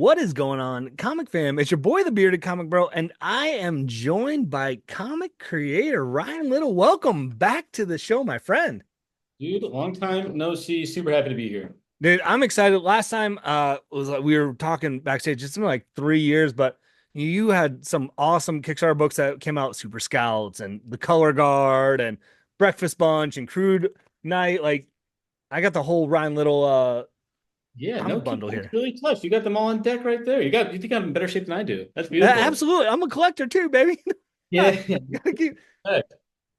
What is going on, Comic Fam? It's your boy, the Bearded Comic Bro, and I am joined by comic creator Ryan Little. Welcome back to the show, my friend. Dude, long time no see. Super happy to be here. Dude, I'm excited. Last time was like we were talking backstage. It's been like 3 years, but you had some awesome Kickstarter books that came out, Super Scouts and The Color Guard and Breakfast Bunch and Crude Night. Like I got the whole Ryan Little Yeah, no comic kidding. bundle That's here. really tough. You got them all on deck right there. You think I'm in better shape than I do. That's beautiful. Absolutely. I'm a collector too, baby. Yeah. Gotta keep.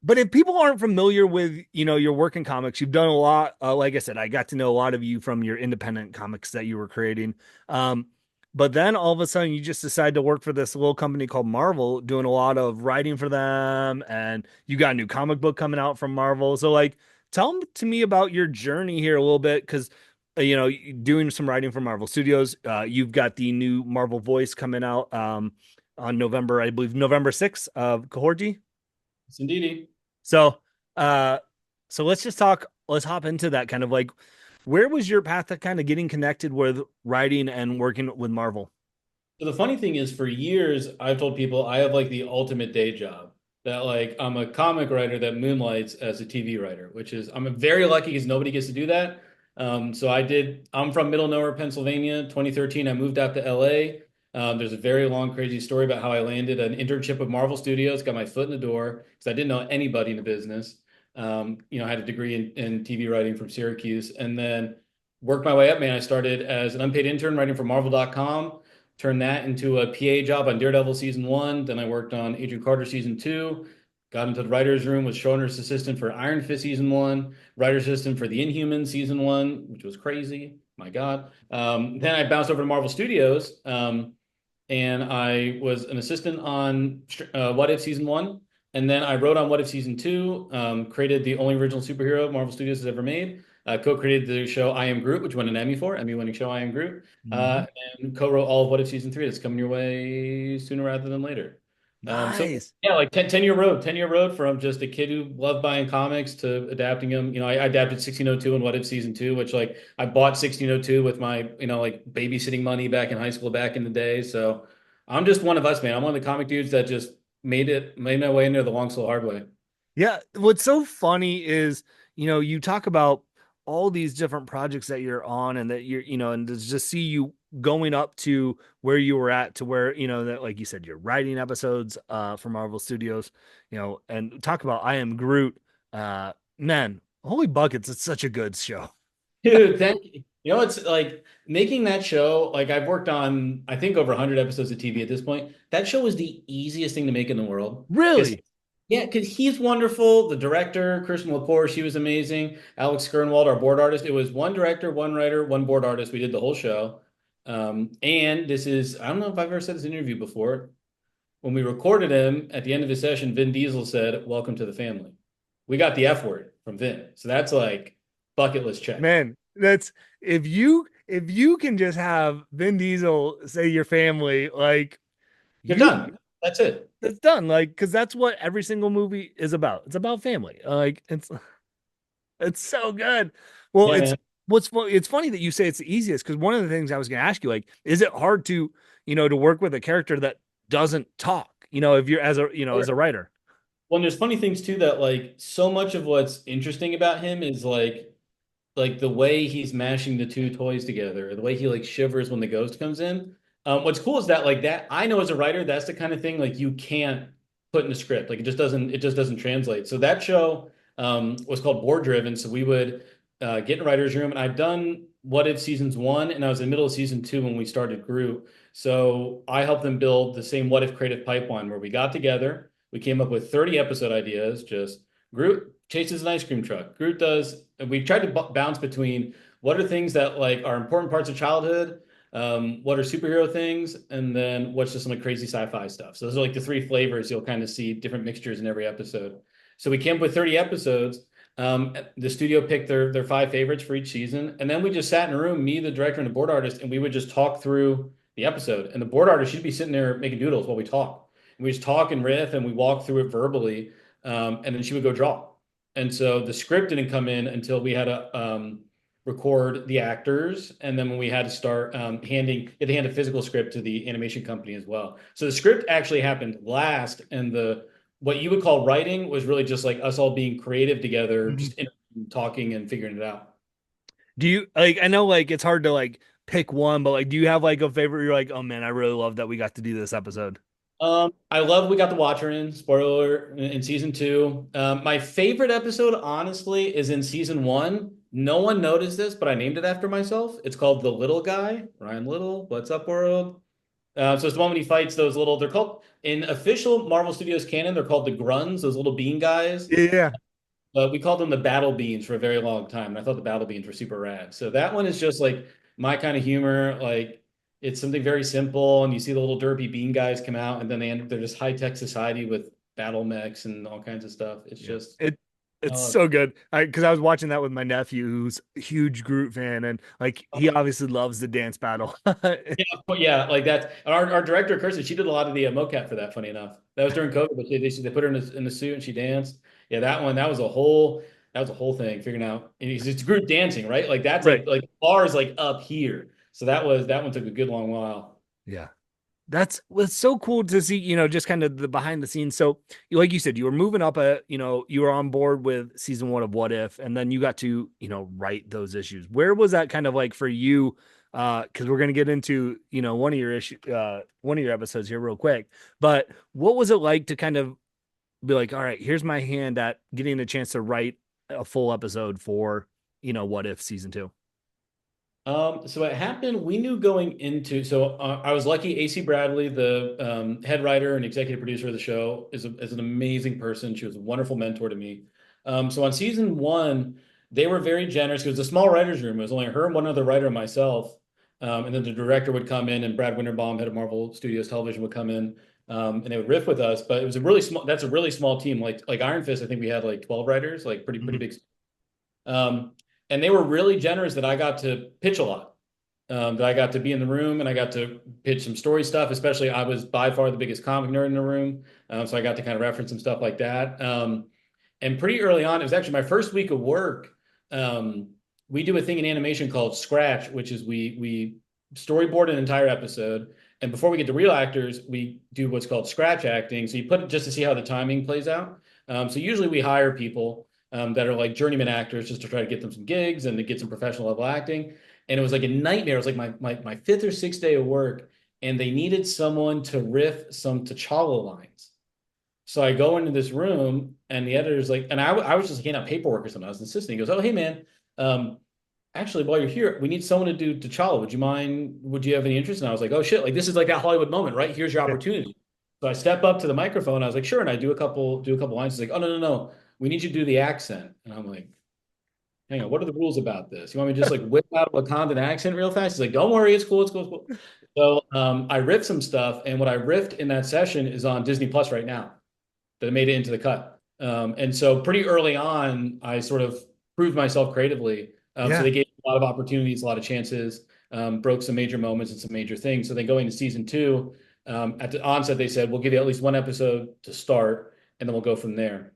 But if people aren't familiar with, your work in comics, you've done a lot. Like I said, I got to know a lot of you from your independent comics that you were creating. Um, but then all of a sudden, you just decide to work for this little company called Marvel, doing a lot of writing for them, and you got a new comic book coming out from Marvel. So, like, tell to me about your journey here a little bit, because doing some writing for Marvel Studios. You've got the new Marvel Voice coming out on November, I believe, November 6th of Kahhori. It's indeedy. So, uh, so let's just talk. Let's hop into that kind of like, where was your path to kind of getting connected with writing and working with Marvel? So the funny thing is, for years, I've told people I have like the ultimate day job. That like I'm a comic writer that moonlights as a TV writer, which is I'm very lucky because nobody gets to do that. So I did. I'm from Middle Nowhere, Pennsylvania. 2013, I moved out to LA. There's a very long, crazy story about how I landed an internship with Marvel Studios, got my foot in the door because I didn't know anybody in the business. I had a degree in TV writing from Syracuse, and then worked my way up. Man, I started as an unpaid intern writing for Marvel.com, turned that into a PA job on Daredevil season one. Then I worked on Agent Carter season two, got into the writer's room, was showrunner's assistant for Iron Fist season one, writer's assistant for The Inhumans season one, which was crazy. My God. Then I bounced over to Marvel Studios, and I was an assistant on What If season one. And then I wrote on What If season two, created the only original superhero Marvel Studios has ever made. Co-created the show I Am Groot, which won an Emmy for, Emmy-winning show I Am Groot. Mhm. And co-wrote all of What If season three. That's coming your way sooner rather than later. So Nice. yeah, like 10-year road, 10-year road from just a kid who loved buying comics to adapting them. I adapted 1602 and What If season two, which like I bought 1602 with my, like babysitting money back in high school back in the day. So I'm just one of us, man. I'm one of the comic dudes that just made my way into the long, slow, hard way. Yeah, what's so funny is, you talk about all these different projects that you're on and that and to just see you going up to where you were at to where, that like you said, you're writing episodes for Marvel Studios, and talk about I Am Groot. Man, holy buckets, it's such a good show. Dude, thank you. It's like making that show, like I've worked on, I think over 100 episodes of TV at this point. That show was the easiest thing to make in the world. Because, Really? yeah, because he's wonderful. The director, Kirsten Lepore, she was amazing. Alex Skirnwald, our board artist. It was one director, one writer, one board artist. We did the whole show. And this is, I don't know if I've ever said this in an interview before. When we recorded him at the end of his session, Vin Diesel said, "Welcome to the family." We got the F word from Vin. So that's like bucket list check. Man, that's if you can just have Vin Diesel say your family, like You're you done. That's it. that's done. Like, because that's what every single movie is about. It's about family. Like, it's so good. Well, Yeah, man. it's funny that you say it's the easiest, because one of the things I was going to ask you, like, is it hard to to work with a character that doesn't talk? If you're as a as a writer. Well, and there's funny things too that like so much of what's interesting about him is like the way he's mashing the two toys together, the way he like shivers when the ghost comes in. What's cool is that like that I know as a writer, that's the kind of thing like you can't put in the script. Like it just doesn't translate. So that show was called Board Driven. So we would get in a writer's room, and I'd done What If seasons one, and I was in the middle of season two when we started Groot. So I helped them build the same What If creative pipeline where we got together, we came up with 30 episode ideas, just Groot chases an ice cream truck. Groot does. We tried to bounce between what are things that like are important parts of childhood, what are superhero things, and then what's just some like crazy sci-fi stuff. So those are like the three flavors. You'll kind of see different mixtures in every episode. So we came up with 30 episodes. The studio picked their five favorites for each season, and then we just sat in a room, me, the director, and the board artist, and we would just talk through the episode. And the board artist, she'd be sitting there making doodles while we talk. And we just talk and riff, and we walk through it verbally, and then she would go draw. And so the script didn't come in until we had record the actors, and then when we had to start you had to hand a physical script to the animation company as well. So the script actually happened last, and the what you would call writing was really just like us all being creative together, Mhm. just talking and figuring it out. Do you like, I know like it's hard to like pick one, but like do you have like a favorite you're like, oh man, I really love that we got to do this episode? I love we got the Watcher in, spoiler in season two. My favorite episode, honestly, is in season one. No one noticed this, but I named it after myself. It's called The Little Guy, Ryan Little. What's up, world? So it's the one when he fights those little, they're called, in official Marvel Studios canon, they're called the Grunts, those little bean guys. Yeah. But we called them the Battle Beans for a very long time. And I thought the Battle Beans were super rad. So that one is just like my kind of humor. Like it's something very simple. And you see the little derpy bean guys come out, and then they end up, they're just high tech society with battle mechs and all kinds of stuff. It's Yeah. just, I It's love so good. Because I was watching that with my nephew, who's a huge Groot fan, and like he it. obviously loves the dance battle. Yeah, but yeah, like that. Our director, Kirsten, she did a lot of the mocap for that. Funny enough, that was during COVID, but they put her in the suit and she danced. Yeah, that one that was a whole thing figuring out. And it's group dancing, right? Like that's Right. like the bar is like up here, so that one took a good long while. Yeah. That's was so cool to see, just kind of the behind the scenes. So, like you said, you were moving up you were on board with season one of What If, and then you got to, write those issues. Where was that kind of like for you? Because we're gonna get into, one of your episodes here real quick. But what was it like to kind of be like, all right, here's my hand at getting a chance to write a full episode for, What If season two? So it happened. We knew going into. So I was lucky. AC Bradley, the head writer and executive producer of the show, is an amazing person. She was a wonderful mentor to me. So on season one, they were very generous. It was a small writers' room. It was only her and one other writer and myself. And then the director would come in, and Brad Winterbaum, head of Marvel Studios Television, would come in, and they would riff with us. But it was a really small. That's a really small team. Like Iron Fist, I think we had like 12 writers, like pretty Mhm. big. Um, and they were really generous that I got to pitch a lot. That I got to be in the room and I got to pitch some story stuff. Especially, I was by far the biggest comic nerd in the room, so I got to kind of reference some stuff like that. And pretty early on, it was actually my first week of work. Um, we do a thing in animation called Scratch, which is we storyboard an entire episode, and before we get to real actors, we do what's called scratch acting. So you put it just to see how the timing plays out. So usually we hire people that are like journeyman actors just to try to get them some gigs and to get some professional level acting. And it was like a nightmare. It was like my fifth or sixth day of work, and they needed someone to riff some T'Challa lines. So I go into this room, and the editor's like, and I was just handing out paperwork or something. I was an assistant. He goes, "Oh, hey man, um, actually, while you're here, we need someone to do T'Challa. Would you mind? Would you have any interest?" And I was like, "Oh shit! Like this is like that Hollywood moment, right? Here's your Yeah. opportunity." So I step up to the microphone. I was like, "Sure," and I do a couple lines. He's like, "Oh no, we need you to do the accent." And I'm like, "Hang on, what are the rules about this? You want me to just like whip out a Wakandan accent real fast?" He's like, "Don't worry, it's cool, it's cool, it's cool." So I riffed some stuff, and what I riffed in that session is on Disney Plus right now that made it into the cut. And so pretty early on, I sort of proved myself creatively. So Yeah. they gave me a lot of opportunities, a lot of chances, broke some major moments and some major things. So then going to season two, at the onset, they said, we'll give you at least one episode to start, and then we'll go from there.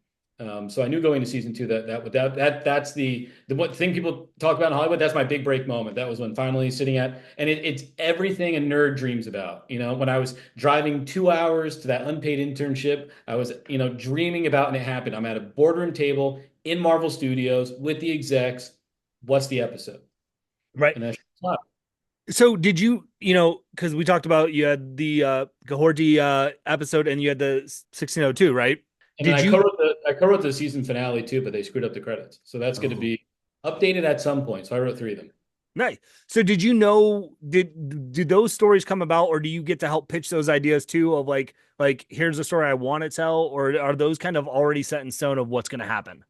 So I knew going to season two that's the what thing people talk about in Hollywood. That's my big break moment. That was when finally sitting at, and it's everything a nerd dreams about. When I was driving 2 hours to that unpaid internship, I was dreaming about, and it happened. I'm at a boardroom table in Marvel Studios with the execs. What's the episode? Right. And that's So did you, because we talked about you had the Kahhori episode and you had the 1602, right? and then Did you I co-wrote the season finale too, but they screwed up the credits, so that's going to Oh, be updated at some point. So I wrote three of them. nice. So did you know did those stories come about or do you get to help pitch those ideas too of like here's the story I want to tell or are those kind of already set in stone of what's going to happen?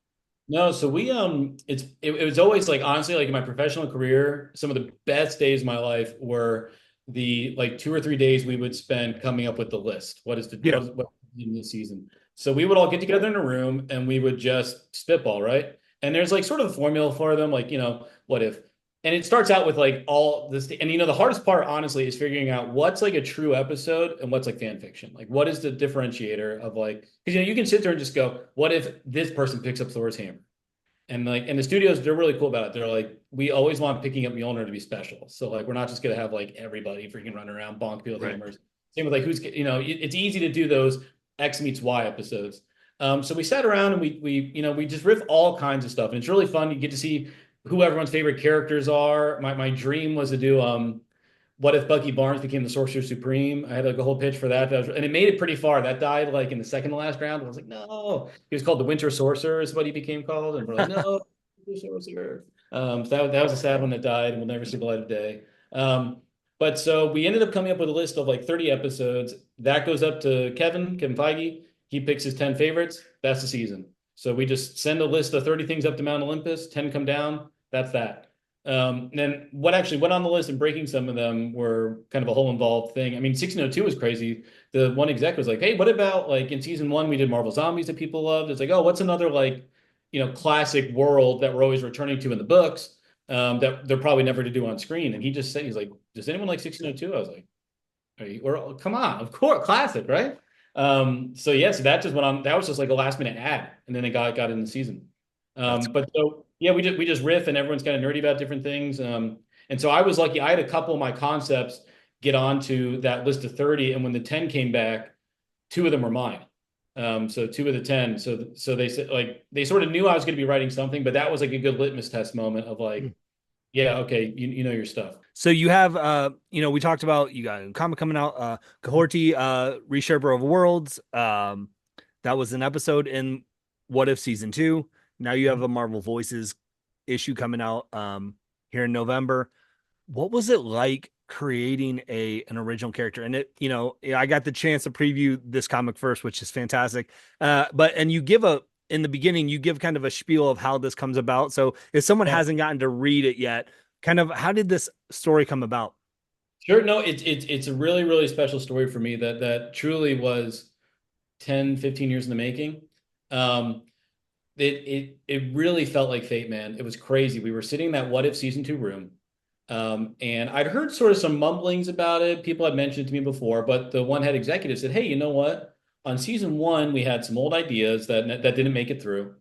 No, so we it was always like honestly like in my professional career, some of the best days of my life were the like 2 or 3 days we would spend coming up with the list. Yeah. What in this season? So we would all get together in a room and we would just spitball, right? And there's like sort of a formula for them, like what if? And it starts out with like all this, and the hardest part, honestly, is figuring out what's like a true episode and what's like fan fiction. Like, what is the differentiator of like, because you can sit there and just go, what if this person picks up Thor's hammer? And the studios, they're really cool about it. They're like, we always want picking up Mjolnir to be special. So like we're not just gonna have like everybody freaking run around bonk people with Right. hammers. Same with like who's it's easy to do those X meets Y episodes. So we sat around and we just riff all kinds of stuff, and it's really fun. You get to see who everyone's favorite characters are. My dream was to do what if Bucky Barnes became the Sorcerer Supreme? I had like a whole pitch for that, and it made it pretty far. That died like in the second to last round. I was like, no. He was called the Winter Sorcerer, is what he became called, and we're like, no, Winter Sorcerer. So that was a sad one that died, and will never see the light of day. Um, but so we ended up coming up with a list of like 30 episodes. That goes up to Kevin Feige. He picks his 10 favorites. That's the season. So we just send a list of 30 things up to Mount Olympus. 10 come down. That's that. And then what actually went on the list and breaking some of them were kind of a whole involved thing. I mean, 1602 was crazy. The one exec was like, hey, what about like in season one, we did Marvel Zombies that people loved. It's like, oh, what's another like, classic world that we're always returning to in the books that they're probably never to do on screen. And he just said, he's like, does anyone like 1602? I was like, or come on, of course, classic, right? So yeah, so that just went on. That was just like a last minute ad, and then it got in the season. That's But so yeah, we just riff, and everyone's kind of nerdy about different things. And so I was lucky. I had a couple of my concepts get onto that list of 30, and when the 10 came back, two of them were mine. So two of the 10. So they said like they sort of knew I was going to be writing something, but that was like a good litmus test moment of like, yeah, okay, you know your stuff. so you have we talked about you got a comic coming out, Kahhori, Reshaper of Worlds. That was an episode in What If season two. Now you have a Marvel Voices issue coming out here in November. What was it like creating an original character? And I got the chance to preview this comic first, which is fantastic. But and you give a in the beginning, you give kind of a spiel of how this comes about. So if someone Yeah. hasn't gotten to read it yet, kind of how did this story come about? Sure. No, it's a really, really special story for me that truly was 10, 15 years in the making. Um, it really felt like fate, man. It was crazy. We were sitting in that What If season two room. And I'd heard sort of some mumblings about it. People had mentioned it to me before, but the one head executive said, hey, you know what? On season one, we had some old ideas that didn't make it through.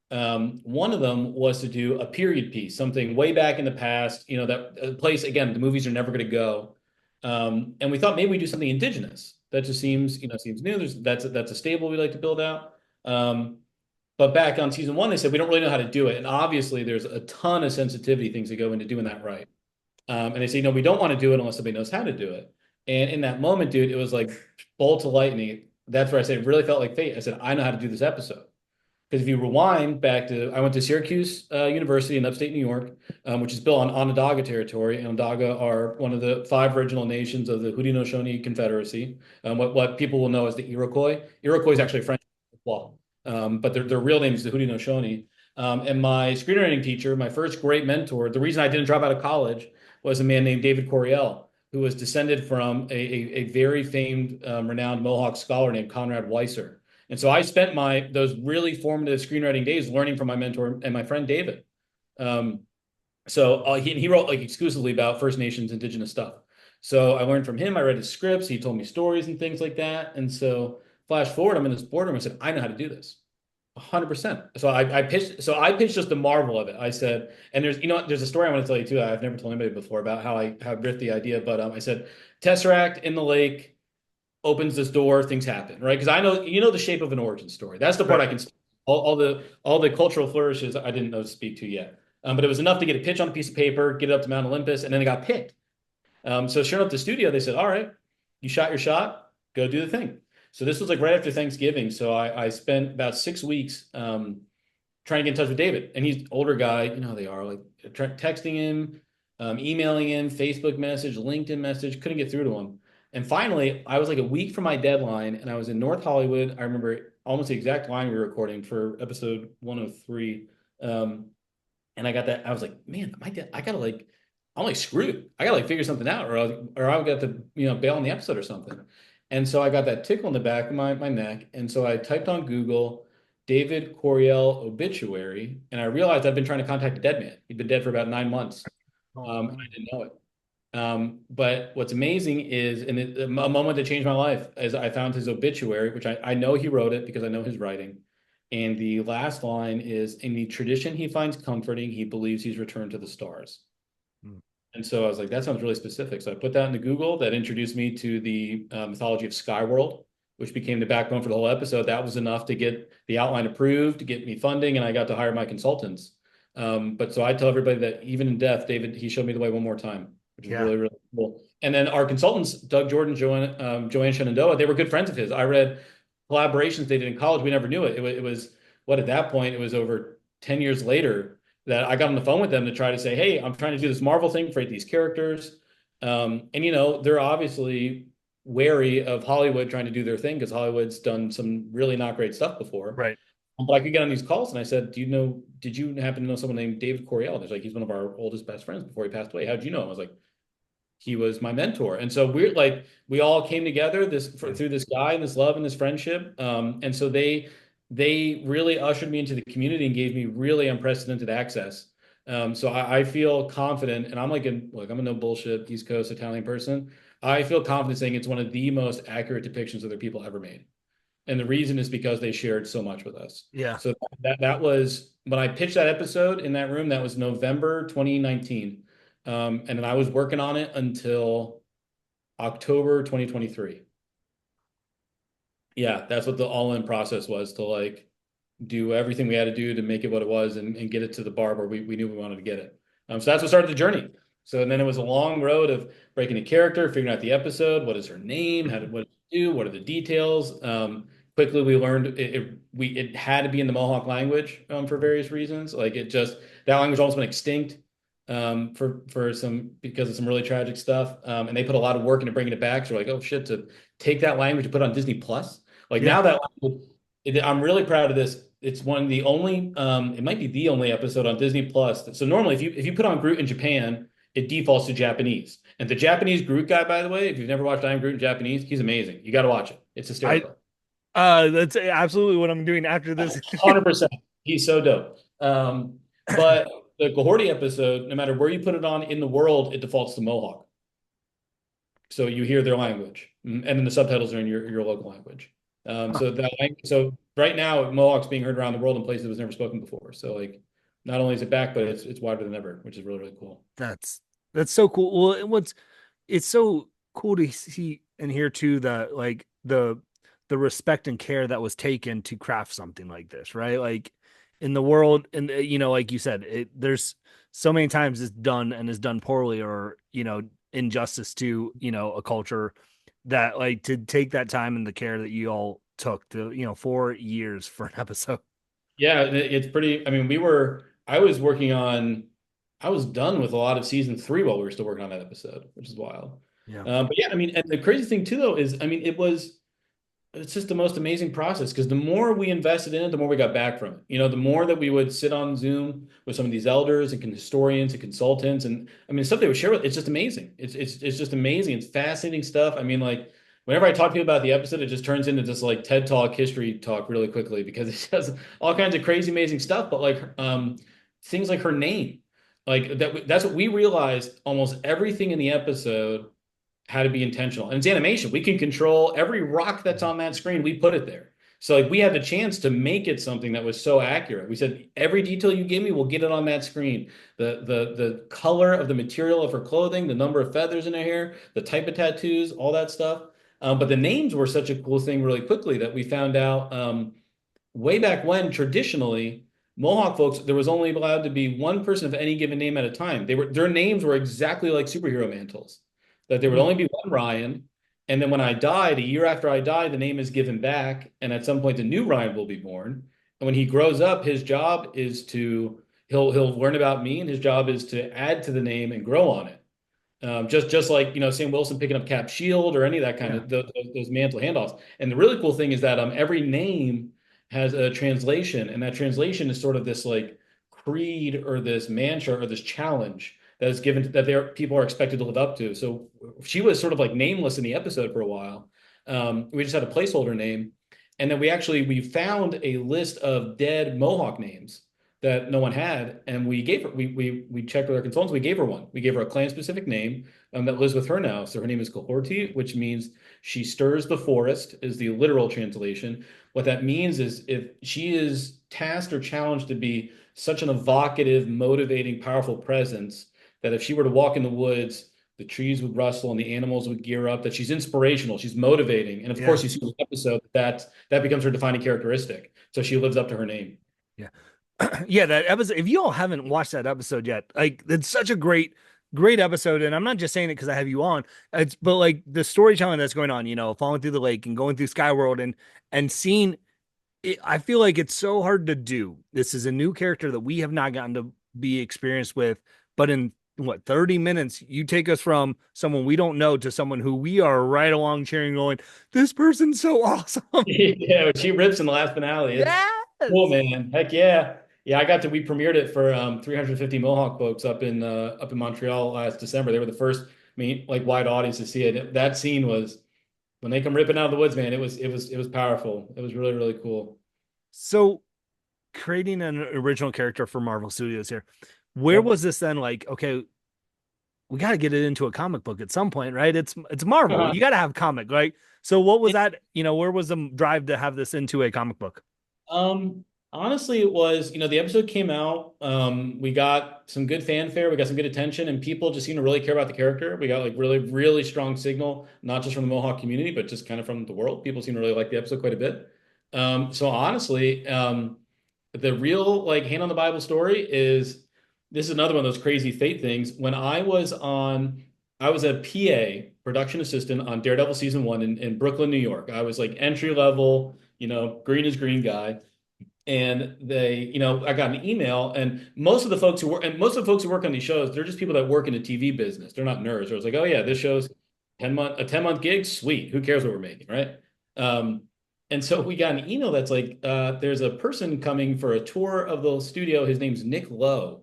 One of them was to do a period piece, something way back in the past, that a place, again, the movies are never going to go. And we thought maybe we do something indigenous. That just seems new. That's a stable we like to build out. But back on season one, they said we don't really know how to do it. And obviously, there's a ton of sensitivity things that go into doing that right. And they say, no, we don't want to do it unless somebody knows how to do it. And in that moment, dude, it was like bolt of lightning. That's where I said it really felt like fate. I said, I know how to do this episode. Because if you rewind back to, I went to Syracuse University in upstate New York, which is built on Onondaga territory. And Onondaga are one of the five original nations of the Haudenosaunee Confederacy, what people will know as the Iroquois. Iroquois is actually French, well, but their real name is the Haudenosaunee. And my screenwriting teacher, my first great mentor, the reason I didn't drop out of college was a man named David Coryell, who was descended from a very famed, renowned Mohawk scholar named Conrad Weiser. And so I spent those really formative screenwriting days learning from my mentor and my friend David. Um, he wrote like exclusively about First Nations Indigenous stuff. So I learned from him. I read his scripts. He told me stories and things like that. And so flash forward, I'm in this boardroom. I said, I know how to do this. 100%. So I pitched just the marvel of it. I said, and there's a story I want to tell you too. I've never told anybody before about how I riffed the idea, but I said, Tesseract in the lake opens this door, things happen, right? Because I know the shape of an origin story. That's the part Right. I can all the cultural flourishes I didn't know to speak to yet. But it was enough to get a pitch on a piece of paper, get it up to Mount Olympus, and then it got picked. So sure enough, the studio, they said, all right, you shot your shot, go do the thing. So this was like right after Thanksgiving. So I spent about 6 weeks trying to get in touch with David. And he's an older guy, you know how they are, like texting him, emailing him, Facebook message, LinkedIn message, couldn't get through to him. And finally, I was like a week from my deadline, and I was in North Hollywood. I remember almost the exact line we were recording for episode 103. And I got that. I was like, man, I gotta like, I'm like screwed. I gotta like figure something out, or I'll get to bail on the episode or something. And so I got that tickle in the back of my neck, and so I typed on Google David Coryell obituary, and I realized I've been trying to contact a dead man. He'd been dead for about 9 months, Oh, and I didn't know it. But what's amazing is, a moment that changed my life is I found his obituary, which I know he wrote it because I know his writing. And the last line is, in the tradition he finds comforting, he believes he's returned to the stars. Mm. And so I was like, that sounds really specific. So I put that into Google. That introduced me to the mythology of Skyworld, which became the backbone for the whole episode. That was enough to get the outline approved, to get me funding, and I got to hire my consultants. But so I tell everybody that even in death, David, he showed me the way one more time, which is Yeah. really, really cool. And then our consultants, Doug Jordan, Joanne Shenandoah, they were good friends of his. I read collaborations they did in college. We never knew it. It was what at that point, it was over 10 years later that I got on the phone with them to try to say, hey, I'm trying to do this Marvel thing, create these characters. And, you know, they're obviously wary of Hollywood trying to do their thing because Hollywood's done some really not great stuff before. Right. But I could get on these calls and I said, did you happen to know someone named David Coryell? There's like, he's one of our oldest best friends before he passed away. How'd you know? I was like, he was my mentor. And so we're like, we all came together through this guy and this love and this friendship. And so they really ushered me into the community and gave me really unprecedented access. So I feel confident, and I'm like, look, I'm a no bullshit East Coast Italian person. I feel confident saying it's one of the most accurate depictions of their people ever made. And the reason is because they shared so much with us. Yeah. So that was when I pitched that episode in that room, that was November 2019. And then I was working on it until October 2023. Yeah, that's what the all-in process was, to like do everything we had to do to make it what it was and get it to the bar where we knew we wanted to get it. So that's what started the journey. So and then it was a long road of breaking a character, figuring out the episode, what is her name, what does she do, what are the details. Quickly we learned it had to be in the Mohawk language for various reasons. Like it just that language almost went extinct for some because of some really tragic stuff. And they put a lot of work into bringing it back. So we're like, oh shit, to take that language and put it on Disney Plus. Like Yeah. now that language, I'm really proud of this. It's one of the only, it might be the only episode on Disney Plus. So normally, if you put on Groot in Japan, it defaults to Japanese. And the Japanese Groot guy, by the way, if you've never watched I Am Groot in Japanese, he's amazing. You got to watch it. It's I hysterical. that's absolutely what I'm doing after this. 100%. He's so dope. But the Kahhori episode, no matter where you put it on in the world, it defaults to Mohawk. So you hear their language, and then the subtitles are in your local language. So right now Mohawk's being heard around the world in places it was never spoken before. So like, not only is it back, but it's wider than ever, which is really really cool. That's that's so cool. Well, it's so cool to see and hear too that like the respect and care that was taken to craft something like this, right? Like in the world, and like you said, there's so many times it's done and is done poorly or injustice to a culture that like to take that time and the care that you all took to 4 years for an episode. Yeah, it's pretty. I mean, I was done with a lot of season three while we were still working on that episode, which is wild. Yeah. But yeah, I mean, and the crazy thing too, though, is I mean, it's just the most amazing process because the more we invested in it, the more we got back from it. You know, the more that we would sit on Zoom with some of these elders and historians and consultants, and I mean, stuff they would share with, it's just amazing. It's just amazing. It's fascinating stuff. I mean, like whenever I talk to people about the episode, it just turns into this like TED Talk, history talk really quickly because it has all kinds of crazy, amazing stuff. But like things like her name, like that's what we realized. Almost everything in the episode had to be intentional. And it's animation. We can control every rock that's on that screen. We put it there. So like we had the chance to make it something that was so accurate. We said every detail you give me, we'll get it on that screen. The color of the material of her clothing, the number of feathers in her hair, the type of tattoos, all that stuff. But the names were such a cool thing really quickly that we found out way back when traditionally Mohawk folks, there was only allowed to be one person of any given name at a time. Their names were exactly like superhero mantles that there would Mm. only be one Ryan. And then when I died, a year after I died, the name is given back. And at some point, the new Ryan will be born. And when he grows up, his job is he'll learn about me, and his job is to add to the name and grow on it. Just like Sam Wilson picking up Cap Shield or any of that kind Yeah. of those mantle handoffs. And the really cool thing is that every name has a translation, and that translation is sort of this like creed or this mantra or this challenge that is given that people are expected to live up to. So she was sort of like nameless in the episode for a while. We just had a placeholder name, and then we found a list of dead Mohawk names that no one had, and we gave her we checked with our consultants. We gave her one. We gave her a clan specific name that lives with her now. So her name is Kahhori, which means she stirs the forest, is the literal translation. What that means is if she is tasked or challenged to be such an evocative, motivating, powerful presence that if she were to walk in the woods, the trees would rustle and the animals would gear up, that she's inspirational, she's motivating. And of Yeah. course, you see in the episode that becomes her defining characteristic. So she lives up to her name. Yeah. Yeah, that episode, if you all haven't watched that episode yet, like it's such a great episode. And I'm not just saying it because I have you on. It's but like the storytelling that's going on, falling through the lake and going through Skyworld and seeing it, I feel like it's so hard to do. This is a new character that we have not gotten to be experienced with, but in what 30 minutes, you take us from someone we don't know to someone who we are right along cheering, going, this person's so awesome. Yeah, she rips in the last finale. It's cool, Yes. man. Heck yeah. Yeah, we premiered it for 350 Mohawk folks up in Montreal last December. They were the first like wide audience to see it. That scene was when they come ripping out of the woods, man. It was powerful. It was really, really cool. So creating an original character for Marvel Studios here. Where Yep. was this then like, okay, we got to get it into a comic book at some point, right? It's Marvel. You got to have comic, right? So what was that, where was the drive to have this into a comic book? Honestly, it was, the episode came out. We got some good fanfare, we got some good attention, and people just seemed to really care about the character. We got like really, really strong signal, not just from the Mohawk community, but just kind of from the world. People seem to really like the episode quite a bit. So honestly, the real like hand on the Bible story is this is another one of those crazy fate things. I was a PA production assistant on Daredevil season one in Brooklyn, New York. I was like entry level, green is green guy. And I got an email, and most of the folks who work on these shows, they're just people that work in the TV business. They're not nerds. I was like, oh yeah, this show's 10-month gig, sweet. Who cares what we're making, right? Um, and so we got an email that's like, there's a person coming for a tour of the studio. His name's Nick Lowe.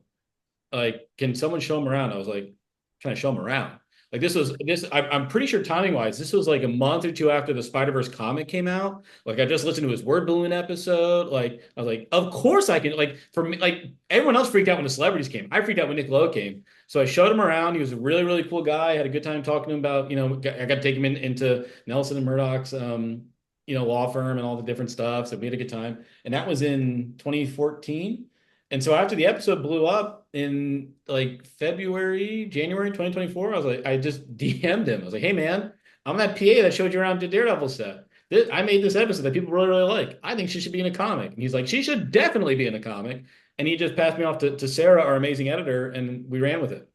Like, can someone show him around? I was like, can I show him around? Like I'm pretty sure timing wise, this was like a month or two after the Spider-Verse comic came out. Like I just listened to his word balloon episode. Like I was like, of course I can. Like for me, like everyone else freaked out when the celebrities came. I freaked out when Nick Lowe came. So I showed him around. He was a really, really cool guy. I had a good time talking to him about, I got to take him into Nelson and Murdoch's law firm and all the different stuff. So we had a good time. And that was in 2014. And so after the episode blew up in like January 2024, I was like, I just DM'd him. I was like, hey man, I'm that PA that showed you around the Daredevil set. I made this episode that people really, really like. I think she should be in a comic. And he's like, she should definitely be in a comic. And he just passed me off to Sarah, our amazing editor, and we ran with it.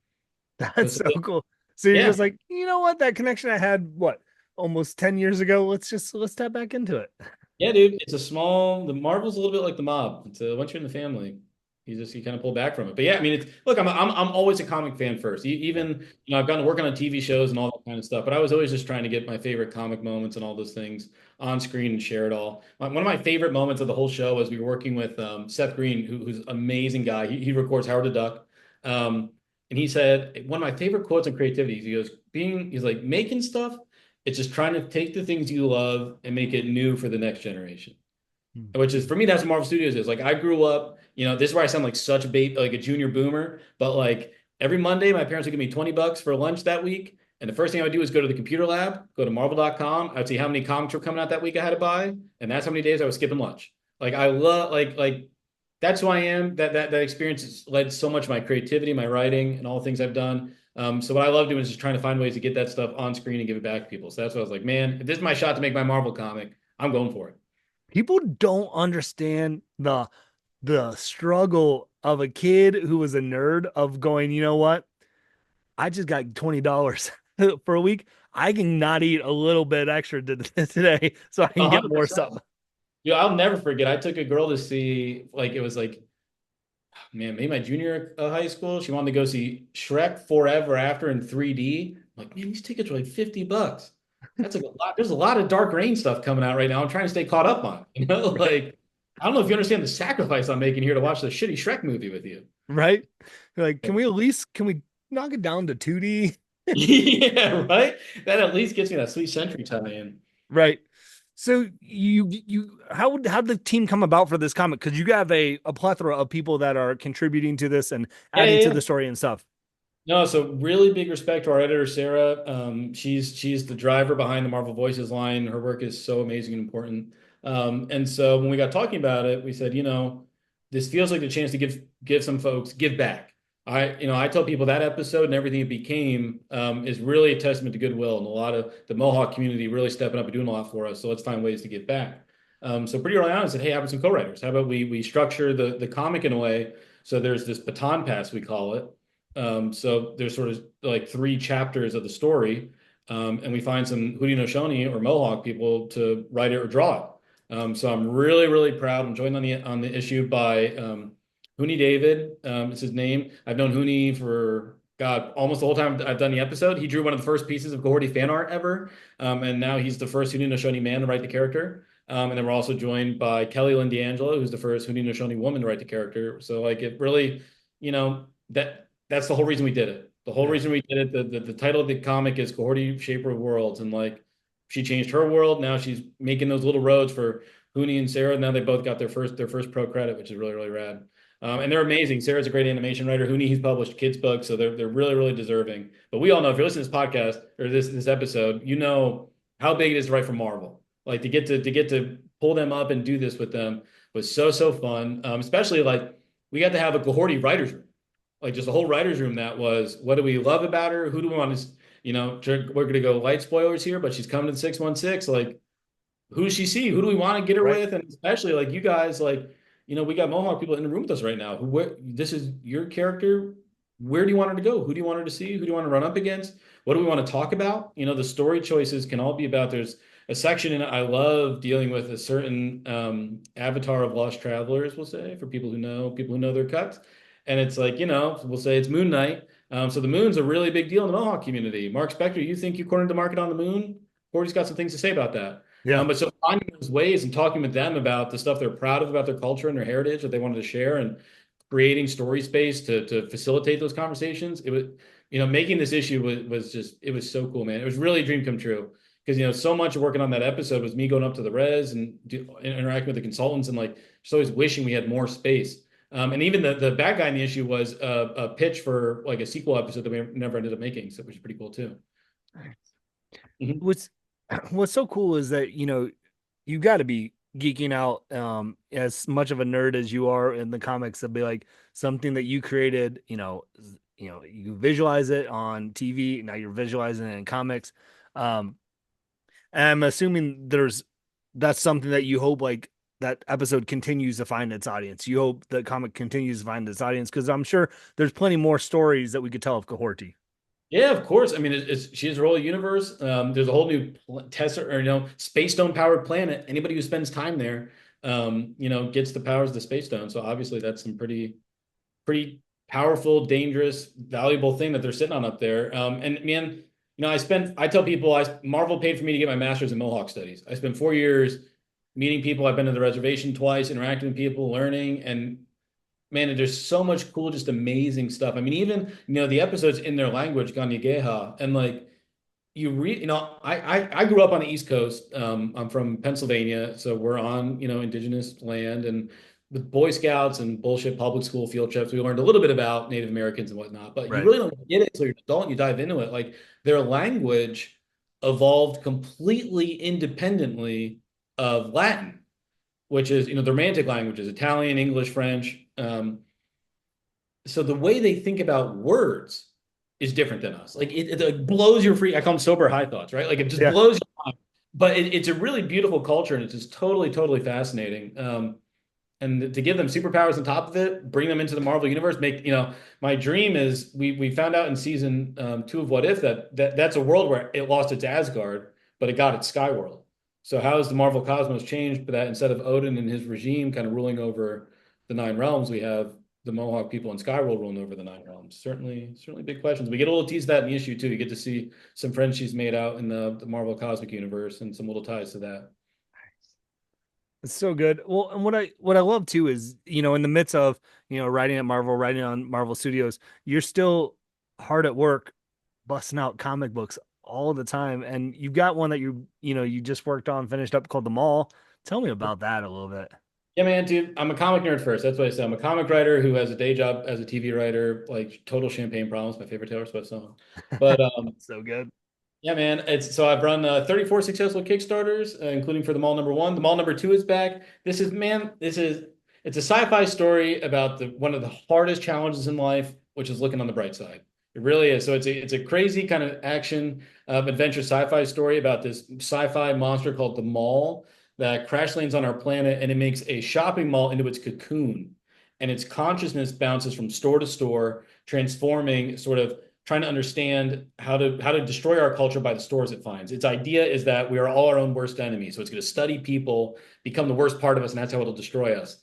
That's So, so cool. So you're yeah. just like, you know what? That connection I had, what, almost 10 years ago? Let's tap back into it. Yeah, dude, the Marvel's a little bit like the mob. Once you're in the family, you kind of pull back from it. But yeah, I mean, look, I'm always a comic fan first. Even, I've gotten to work on TV shows and all that kind of stuff, but I was always just trying to get my favorite comic moments and all those things on screen and share it all. One of my favorite moments of the whole show was we were working with Seth Green, who's an amazing guy. He records Howard the Duck. Um, and he said, one of my favorite quotes on creativity, he's like, making stuff, it's just trying to take the things you love and make it new for the next generation. Hmm. Which is for me, that's what Marvel Studios is. Like I grew up, this is where I sound like such a baby, like a junior boomer. But like every Monday, my parents would give me $20 for lunch that week. And the first thing I would do is go to the computer lab, go to marvel.com. I'd see how many comics were coming out that week I had to buy. And that's how many days I was skipping lunch. Like I love like that's who I am. That experience has led so much of my creativity, my writing, and all the things I've done. So what I love doing is just trying to find ways to get that stuff on screen and give it back to people. So that's what I was like, man, if this is my shot to make my Marvel comic, I'm going for it. People don't understand the struggle of a kid who was a nerd of going, you know what? I just got $20 for a week. I can not eat a little bit extra today so I can get more 100%. stuff. Yeah, I'll never forget. I took a girl to see, like, it was like, man, maybe my junior high school. She wanted to go see Shrek Forever After in 3D. I'm like, man, these tickets are like $50. That's like a lot. There's a lot of Dark Reign stuff coming out right now. I'm trying to stay caught up on, Right. like, I don't know if you understand the sacrifice I'm making here to watch the shitty Shrek movie with you. Right? Like, can we knock it down to 2D? Yeah, right. That at least gets me that Sweet Century tie in. Right. So how'd the team come about for this comic? Because you have a plethora of people that are contributing to this and Yeah, adding yeah, to yeah. the story and stuff. No, so really big respect to our editor, Sarah. She's the driver behind the Marvel Voices line. Her work is so amazing and important. And so when we got talking about it, we said, this feels like the chance to give some folks give back. I tell people that episode and everything it became is really a testament to goodwill and a lot of the Mohawk community really stepping up and doing a lot for us. So let's find ways to give back. So pretty early on, I said, hey, how about some co-writers? How about we structure the comic in a way so there's this baton pass we call it. So there's sort of like three chapters of the story, and we find some Haudenosaunee or Mohawk people to write it or draw it. So I'm really, really proud. I'm joined on the issue by Hooney David. It's his name. I've known Hooney for God almost the whole time I've done the episode. He drew one of the first pieces of Kahhori fan art ever, and now he's the first Haudenosaunee man to write the character. And then we're also joined by Kelly Lynn D'Angelo, who's the first Haudenosaunee woman to write the character. So like it really, that's the whole reason we did it. The whole Yeah. reason we did it. The title of the comic is Kahhori Shaper of Worlds, and like she changed her world. Now she's making those little roads for Hooney and Sarah. Now they both got their first pro credit, which is really really rad. And they're amazing. Sarah's a great animation writer. Hooney, he's published kids books, so they're really really deserving. But we all know if you're listening to this podcast or this episode, you know how big it is to write for Marvel. Like to get to pull them up and do this with them was so fun. Especially like we got to have a Kahhori writers room, like just a whole writer's room that was what do we love about her? Who do we want to, we're going to go light spoilers here, but she's coming to 616. Like, who does she see? Who do we want to get her Right. with? And especially like you guys, like, we got Mohawk people in the room with us right now. This is your character. Where do you want her to go? Who do you want her to see? Who do you want to run up against? What do we want to talk about? The story choices can all be about. There's a section in it. I love dealing with a certain avatar of lost travelers, we'll say, for people who know their cuts. And it's like, we'll say it's Moon Knight. So the moon's a really big deal in the Mohawk community. Mark Spector, you think you cornered the market on the moon? Corey's got some things to say about that. Yeah. But so finding those ways and talking with them about the stuff they're proud of about their culture and their heritage that they wanted to share and creating story space to facilitate those conversations. It was, making this issue was just, it was so cool, man. It was really a dream come true. Because, so much of working on that episode was me going up to the res and interacting with the consultants and like just always wishing we had more space. And even the bad guy in the issue was a pitch for like a sequel episode that we never ended up making, so which is pretty cool too. Mhm. What's what's so cool is that, you got to be geeking out as much of a nerd as you are in the comics to be like something that you created, you visualize it on TV, now you're visualizing it in comics. Um, and I'm assuming that's something that you hope like that episode continues to find its audience. You hope the comic continues to find its audience because I'm sure there's plenty more stories that we could tell of Kahorti. Yeah, of course. I mean, she's a role of universe. There's a whole new Tesla or space stone powered planet. Anybody who spends time there, gets the powers of the space stone. So obviously, that's some pretty powerful, dangerous, valuable thing that they're sitting on up there. And man, I tell people, Marvel paid for me to get my master's in Mohawk studies. I spent 4 years meeting people. I've been to the reservation twice, interacting with people, learning, and man, there's so much cool, just amazing stuff. I mean, even the episodes in their language, Ganyageha, and like you read, I grew up on the East Coast. I'm from Pennsylvania, so we're on indigenous land, and with Boy Scouts and bullshit public school field trips, we learned a little bit about Native Americans and whatnot. But you Right. really don't get it until you're an adult and you dive into it. Like their language evolved completely independently of Latin, which is the Romantic languages, Italian, English, French. So the way they think about words is different than us. Like it like blows your free. I call them sober high thoughts, right? Like it just Yeah. blows your mind. But it's a really beautiful culture, and it's just totally, totally fascinating. And to give them superpowers on top of it, bring them into the Marvel universe, my dream is we found out in season 2 of What If that's a world where it lost its Asgard, but it got its Skyworld. So how has the Marvel cosmos changed? But that instead of Odin and his regime kind of ruling over the nine realms, we have the Mohawk people in Skyworld ruling over the nine realms. Certainly big questions. We get a little tease of that in the issue too. You get to see some friends she's made out in the Marvel cosmic universe and some little ties to that. It's so good. Well, and what I love too is, in the midst of, writing at Marvel, writing on Marvel Studios, you're still hard at work busting out comic books all the time. And you've got one that you just worked on, finished up called The Mall. Tell me about that a little bit. Yeah, man, dude, I'm a comic nerd first. That's what I said. I'm a comic writer who has a day job as a TV writer, like total champagne problems, my favorite Taylor Swift song. But So good. yeah, man. It's so I've run 34 successful Kickstarters, including for the Mall number one. The Mall number two is back. It's a sci-fi story about the one of the hardest challenges in life, which is looking on the bright side. It really is. So it's a crazy kind of action adventure sci-fi story about this sci-fi monster called the Mall that crash lands on our planet, and it makes a shopping mall into its cocoon. And its consciousness bounces from store to store, transforming sort of trying to understand how to destroy our culture by the stores it finds. Its idea is that we are all our own worst enemies. So it's going to study people, become the worst part of us, and that's how it'll destroy us.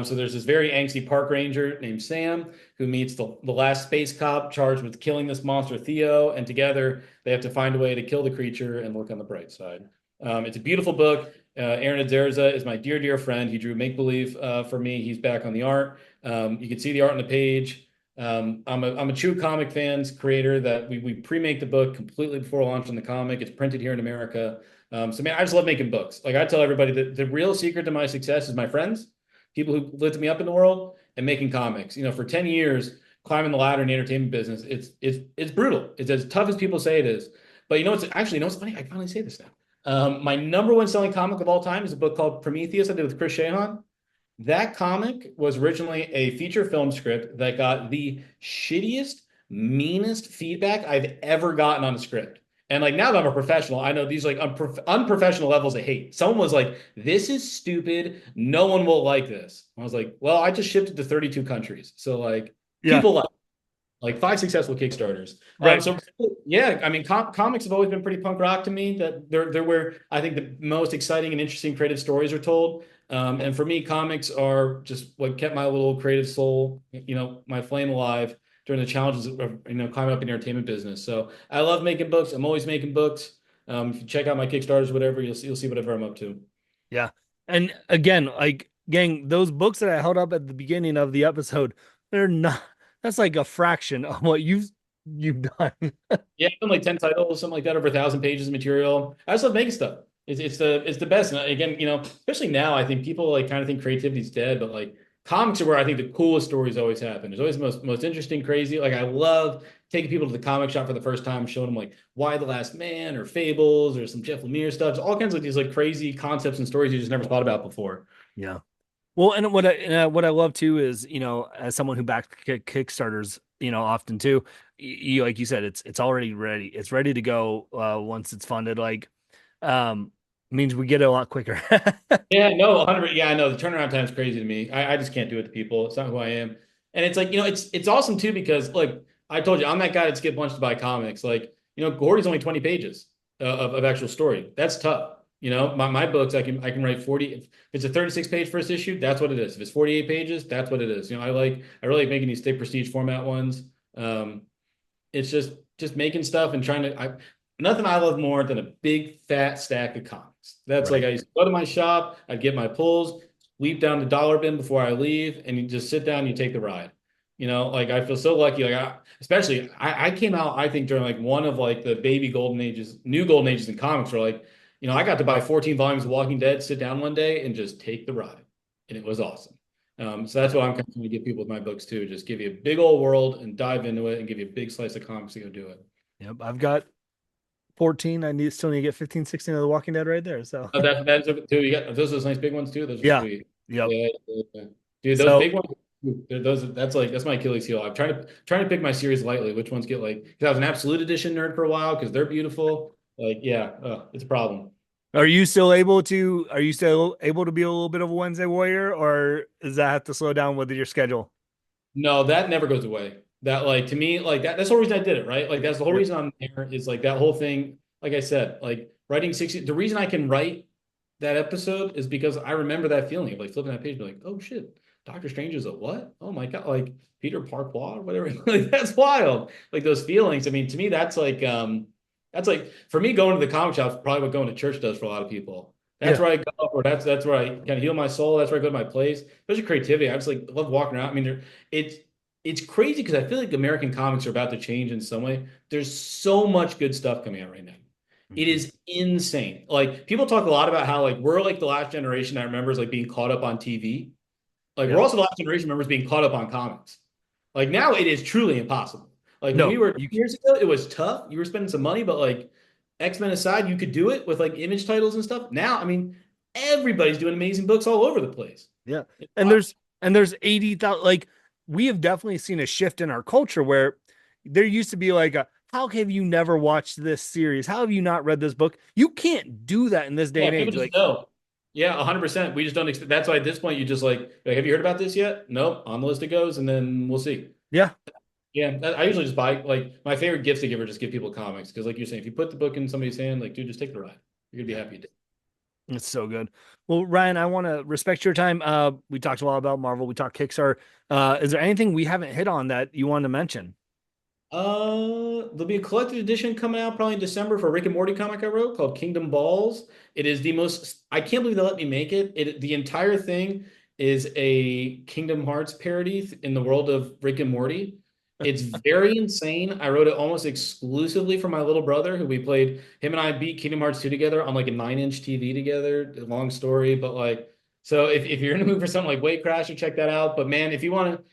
So there's this very angsty park ranger named Sam who meets the last space cop charged with killing this monster Theo, and together they have to find a way to kill the creature and look on the bright side. It's a beautiful book. Aaron Adzerza is my dear, dear friend. He drew Make Believe for me. He's back on the art. You can see the art on the page. I'm a true comic fans creator that we pre-make the book completely before launching the comic. It's printed here in America. So man, I just love making books. Like I tell everybody that the real secret to my success is my friends, people who lifted me up in the world, and making comics. For 10 years, climbing the ladder in the entertainment business, it's brutal. It's as tough as people say it is. But what's funny? I finally say this now. My number one selling comic of all time is a book called Prometheus I did with Chris Shahan. That comic was originally a feature film script that got the shittiest, meanest feedback I've ever gotten on a script. And like now that I'm a professional, I know these like unprofessional levels of hate. Someone was like, "This is stupid. No one will like this." I was like, "Well, I just shipped it to 32 countries, so like Yeah. people like five successful Kickstarters. Right. So yeah, I mean, comics have always been pretty punk rock to me. That they're where I think the most exciting and interesting creative stories are told. And for me, comics are just what kept my little creative soul, my flame alive during the challenges of climbing up in the entertainment business. So I love making books. I'm always making books. If you check out my Kickstarters, whatever, you'll see whatever I'm up to. Yeah. And again, like, gang, those books that I held up at the beginning of the episode, they're not, that's like a fraction of what you've done. Yeah, I've done like 10 titles, something like that, over 1,000 pages of material. I just love making stuff. It's the best. And again, especially now, I think people like kind of think creativity's dead, but like comics are where I think the coolest stories always happen. There's always the most interesting, crazy. Like I love taking people to the comic shop for the first time, showing them like Why the Last Man or Fables or some Jeff Lemire stuff. All kinds of these like crazy concepts and stories you just never thought about before. Yeah. Well, and what I love too is, as someone who backs Kickstarters, often too, like you said, it's already ready. It's ready to go once it's funded. Like, um, means we get it a lot quicker. Yeah, no, 100. Yeah, I know the turnaround time is crazy to me. I just can't do it to people. It's not who I am. And it's like, it's awesome too because like I told you, I'm that guy that skip lunch to buy comics. Like, Kahhori's only 20 pages of actual story. That's tough. My books, I can write 40. If it's a 36 page first issue, that's what it is. If it's 48 pages, that's what it is. I really like making these thick prestige format ones. It's just making stuff and trying to nothing I love more than a big fat stack of comics. That's like Right. I used to go to my shop, I'd get my pulls, leap down the dollar bin before I leave, and you just sit down and you take the ride. Like I feel so lucky. Like I came out, I think, during like one of like the baby golden ages, new golden ages in comics where like, I got to buy 14 volumes of Walking Dead, sit down one day and just take the ride. And it was awesome. So that's what I'm kind of trying to give people with my books too. Just give you a big old world and dive into it and give you a big slice of comics to go do it. Yep. I've got 14. I still need to get 15, 16 of The Walking Dead right there. So That's it too. You got those are those nice big ones too. Those are yeah. sweet. Yep. Yeah, yeah, yeah. Dude, those So big ones. That's my Achilles heel. I'm trying to pick my series lightly. Which ones get like? Because I was an Absolute Edition nerd for a while because they're beautiful. Like, yeah, it's a problem. are you still able to be a little bit of a Wednesday warrior, or does that have to slow down with your schedule? No, that never goes away. That like to me, like that's the whole reason I did it, right? Like that's the whole Yep. reason I'm there is like that whole thing. Like I said, like writing 60, the reason I can write that episode is because I remember that feeling of like flipping that page, be like, oh shit, Doctor Strange is a what? Oh my God, like Peter Parquois or whatever. Like that's wild. Like those feelings. I mean, to me, that's like for me going to the comic shop is probably what going to church does for a lot of people. That's Yeah. where I go, or that's where I kind of heal my soul. That's where I go to my place. Especially creativity. I just like love walking around. I mean, it's it's crazy because I feel like American comics are about to change in some way. There's so much good stuff coming out right now. It Mhm. is insane. Like people talk a lot about how like we're like the last generation that remembers like being caught up on TV. Like we're Yeah. also the last generation that remembers being caught up on comics. Like now it is truly impossible. Like when we No, were years ago, it was tough. You were spending some money, but like X-Men aside, you could do it with like image titles and stuff. Now, I mean, everybody's doing amazing books all over the place. yeah. It's And wild. there's 80,000, like we have definitely seen a shift in our culture where there used to be like how have you never watched this series? How have you not read this book? You can't do that in this day Yeah, and people age. just Like, know. Yeah, 100%. We just don't expect. That's why at this point you just like, have you heard about this yet? Nope. On the list it goes, and then we'll see. yeah, Yeah, I usually just buy like my favorite gifts to give are just give people comics because like you're saying, if you put the book in somebody's hand, like dude, just take the ride. You're gonna be yeah, happy you did. it's so good. Well, Ryan, I want to respect your time. We talked a lot about Marvel. We talked Kickstarter. Is there anything we haven't hit on that you want to mention? There'll be a collected edition coming out probably in December for a Rick and Morty comic I wrote called Kingdom Balls. It is the most, I can't believe they let me make it. The entire thing is a Kingdom Hearts parody in the world of Rick and Morty. It's very insane. I wrote it almost exclusively for my little brother, who we played, him and I beat Kingdom Hearts 2 together on like a 9-inch TV together. Long story, but like, so if you're in the mood for something like Way Crasher, check that out. But man, if you want to,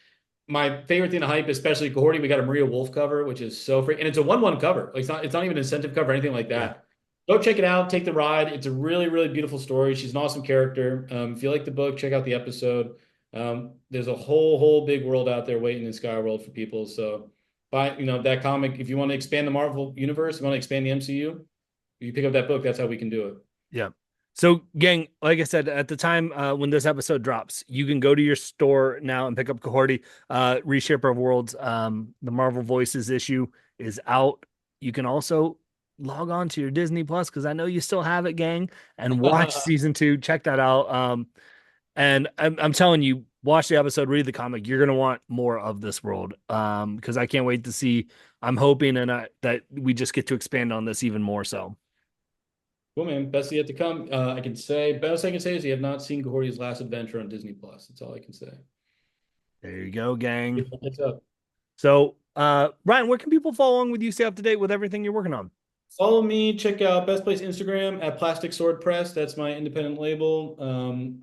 my favorite thing to hype, especially Kahhori, we got a Maria Wolf cover, which is so free, and it's a 1-1 cover. Like it's not even an incentive cover or anything like Yeah. that. Go check it out, take the ride. It's a really, really beautiful story. She's an awesome character. If you like the book, check out the episode. There's a whole big world out there waiting in Skyworld for people. So buy, that comic. If you want to expand the Marvel universe, you want to expand the MCU, you pick up that book. That's how we can do it. Yeah. So, gang, like I said, at the time when this episode drops, you can go to your store now and pick up Kahhori, Reshaper of Worlds. The Marvel Voices issue is out. You can also log on to your Disney Plus because I know you still have it, gang, and watch season two. Check that out. And I'm telling you, watch the episode, read the comic. You're gonna want more of this world. Because I can't wait to see. I'm hoping that we just get to expand on this even more. So Cool, man. Best yet to come. Best I can say is you have not seen Kahhori's last adventure on Disney Plus. That's all I can say. there you go, gang. It's up. So, Ryan, where can people follow along with you, stay up to date with everything you're working on? Follow me. Check out Best Place Instagram at Plastic Sword Press. That's my independent label. I'm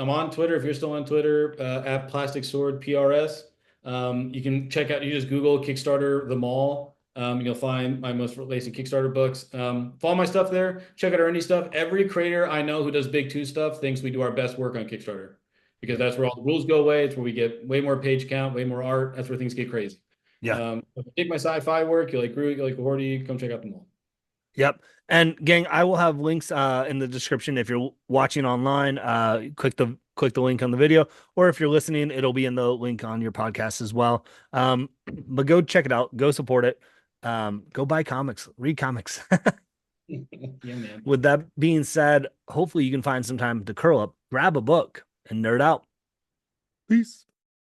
on Twitter if you're still on Twitter at Plastic Sword PRS. You can check out. You just Google Kickstarter the Mall. You'll find my most recent Kickstarter books. Follow my stuff there. Check out our indie stuff. Every creator I know who does big two stuff thinks we do our best work on Kickstarter because Yeah. that's where all the rules go away. It's where we get way more page count, way more art. That's where things get crazy. Yeah. If you dig my sci-fi work, you like Groot, you like Horty, come check out the mall. Yep. And gang, I will have links in the description if you're watching online. Click the link on the video, or if you're listening, it'll be in the link on your podcast as well. But go check it out. Go support it. Go buy comics. Read comics. Yeah, man. With that being said, hopefully you can find some time to curl up, grab a book, and nerd out. Peace.